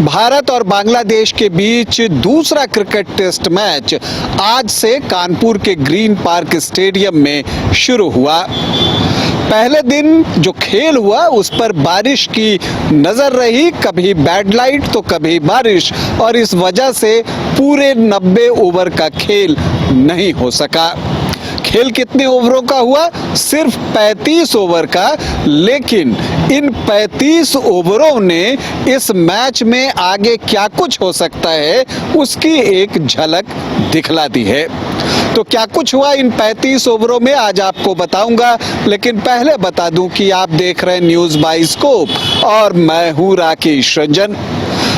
भारत और बांग्लादेश के बीच दूसरा क्रिकेट टेस्ट मैच आज से कानपुर के ग्रीन पार्क स्टेडियम में शुरू हुआ। पहले दिन जो खेल हुआ उस पर बारिश की नजर रही, कभी बैड लाइट तो कभी बारिश, और इस वजह से पूरे 90 ओवर का खेल नहीं हो सका। खेल कितने ओवरों का हुआ? सिर्फ 35 ओवर का, लेकिन इन 35 ओवरों ने इस मैच में आगे क्या कुछ हो सकता है उसकी एक झलक दिखला दी है। तो क्या कुछ हुआ इन 35 ओवरों में आज आपको बताऊंगा, लेकिन पहले बता दूं कि आप देख रहे हैं न्यूज़ बाइस्कोप और मैं हूं राकेश रंजन।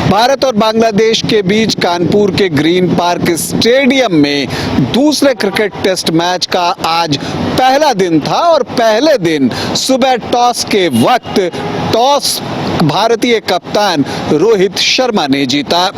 भारत और बांग्लादेश के बीच कानपुर के ग्रीन पार्क स्टेडियम में दूसरे क्रिकेट टेस्ट मैच का आज पहला दिन था और पहले दिन सुबह टॉस के वक्त टॉस भारतीय कप्तान रोहित शर्मा ने जीता।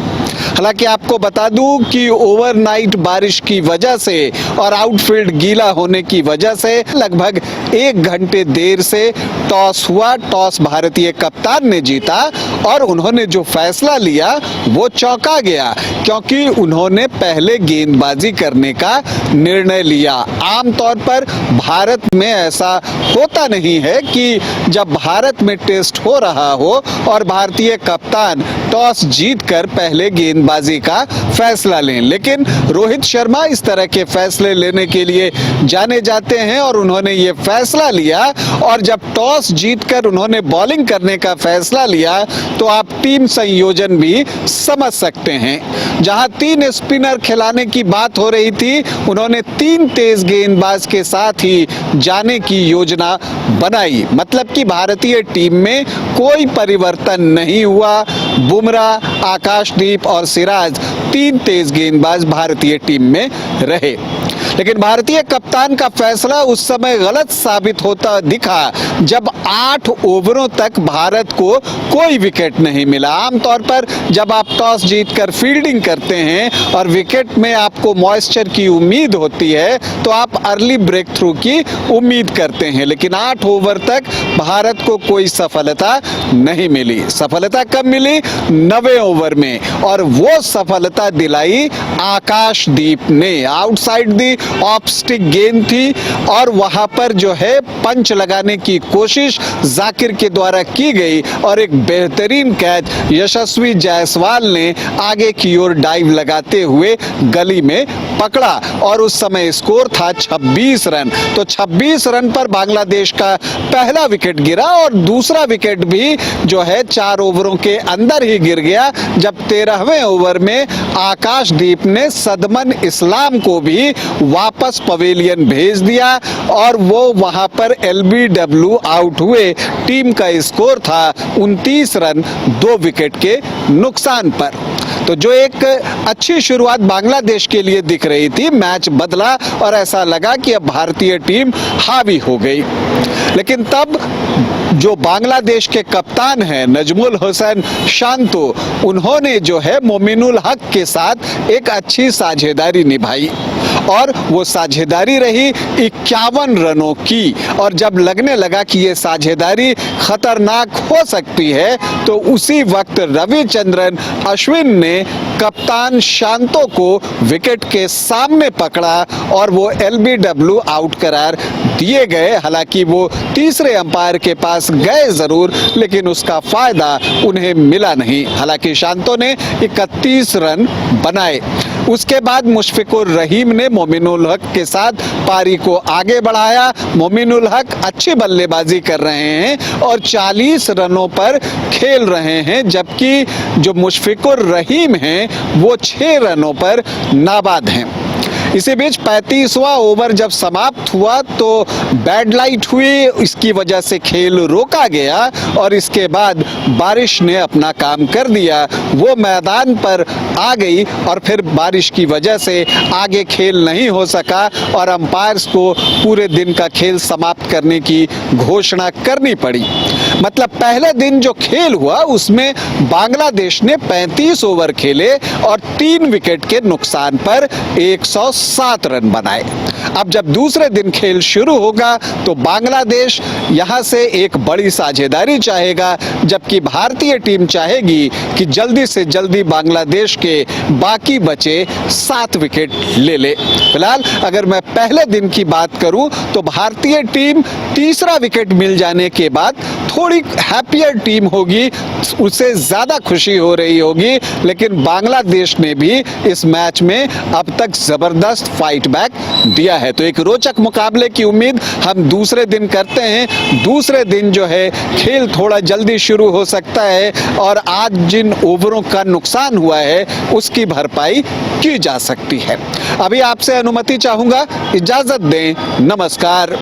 हालांकि आपको बता दूं कि ओवरनाइट बारिश की वजह से और आउटफील्ड गीला होने की वजह से लगभग 1 घंटे देर से टॉस हुआ। टॉस भारतीय कप्तान ने जीता और उन्होंने जो फैसला लिया वो चौंका गया, क्योंकि उन्होंने पहले गेंदबाजी करने का निर्णय लिया। आमतौर पर भारत में ऐसा होता नहीं है कि जब भारत में टेस्ट हो रहा हो और भारतीय कप्तान टॉस जीतकर पहले गेंदबाजी का फैसला लें, लेकिन रोहित शर्मा इस तरह के फैसले लेने के लिए जाने जाते हैं और उन्होंने ये फैसला लिया। और जब टॉस जीतकर उन्होंने बॉलिंग करने का फैसला लिया तो आप टीम संयोजन भी समझ सकते हैं। जहां 3 स्पिनर खिलाने की बात हो रही थी, उन्होंने 3 तेज गेंदबाज के साथ ही जाने की योजना बनाई। मतलब कि भारतीय टीम में कोई परिवर्तन नहीं हुआ। बुमराह, आकाशदीप और सिराज 3 तेज गेंदबाज भारतीय टीम में रहे। लेकिन भारतीय कप्तान का फैसला उस समय गलत साबित होता दिखा जब 8 ओवरों तक भारत को कोई विकेट नहीं मिला। आमतौर पर जब आप टॉस जीतकर फील्डिंग करते हैं और विकेट में आपको मॉइस्चर की उम्मीद होती है तो आप अर्ली ब्रेक थ्रू की उम्मीद करते हैं, लेकिन 8 ओवर तक भारत को कोई सफलता नहीं मिली। सफलता कब मिली? 90 ओवर में, और वो सफलता दिलाई आकाशदीप ने। आउटसाइड दी ऑफ स्टिक गेंद थी और वहां पर जो है पंच लगाने की कोशिश जाकिर के द्वारा की गई और एक बेहतरीन कैच यशस्वी जायसवाल ने आगे की ओर डाइव लगाते हुए गली में पकड़ा और उस समय स्कोर था 26 रन। तो 26 रन पर बांग्लादेश का पहला विकेट गिरा और दूसरा विकेट भी जो है 4 ओवरों के अंदर ही गिर गया, जब 13वें ओवर में आकाशदीप ने सदमन इस्लाम को भी वापस पवेलियन भेज दिया और वो वहां पर LBW आउट हुए। टीम का स्कोर था 29 रन 2 विकेट के नुकसान पर। तो जो एक अच्छी शुरुआत बांग्लादेश के लिए दिख रही थी, मैच बदला और ऐसा लगा कि अब भारतीय टीम हावी हो गई। लेकिन तब जो बांग्लादेश के कप्तान हैं नजमुल हसन शांतो, उन्होंने जो है मोमिनुल हक के साथ एक अच्छी साझेदारी निभाई और वो साझेदारी रही 51 रनों की। और जब लगने लगा कि ये साझेदारी खतरनाक हो सकती है तो उसी वक्त रविचंद्रन अश्विन ने कप्तान शांतो को विकेट के सामने पकड़ा और वो LBW आउट करार दिए गए। हालांकि वो तीसरे अंपायर के पास गए जरूर, लेकिन उसका फायदा उन्हें मिला नहीं। हालांकि शांतो ने 31 रन बनाए। उसके बाद मुशफिकुर रहीम ने मोमिनुल हक के साथ पारी को आगे बढ़ाया। मोमिनुल हक अच्छी बल्लेबाजी कर रहे हैं और 40 रनों पर खेल रहे हैं, जबकि जो मुशफिकुर रहीम हैं वो 6 रनों पर नाबाद हैं। इसी बीच 35वां ओवर जब समाप्त हुआ तो बैड लाइट हुई, इसकी वजह से खेल रोका गया और इसके बाद बारिश ने अपना काम कर दिया। वो मैदान पर आ गई और फिर बारिश की वजह से आगे खेल नहीं हो सका और अंपायर्स को पूरे दिन का खेल समाप्त करने की घोषणा करनी पड़ी। मतलब पहले दिन जो खेल हुआ उसमें बांग्लादेश ने 35 ओवर खेले और 3 विकेट के नुकसान पर 107 रन बनाए। अब जब दूसरे दिन खेल शुरू होगा तो बांग्लादेश यहां से एक बड़ी साझेदारी चाहेगा, जबकि भारतीय टीम चाहेगी कि जल्दी से जल्दी बांग्लादेश के बाकी बचे 7 विकेट ले ले। फिलहाल अगर मैं पहले दिन की बात करूं तो भारतीय टीम तीसरा विकेट मिल जाने के बाद थोड़ी हैप्पियर टीम होगी, उसे ज्यादा खुशी हो रही होगी, लेकिन बांग्लादेश ने भी इस मैच में अब तक जबरदस्त फाइट बैक दिया है। तो एक रोचक मुकाबले की उम्मीद हम दूसरे दिन करते हैं। दूसरे दिन जो है खेल थोड़ा जल्दी शुरू हो सकता है और आज जिन ओवरों का नुकसान हुआ है उसकी भरपाई की जा सकती है। अभी आपसे अनुमति चाहूंगा, इजाजत दें, नमस्कार।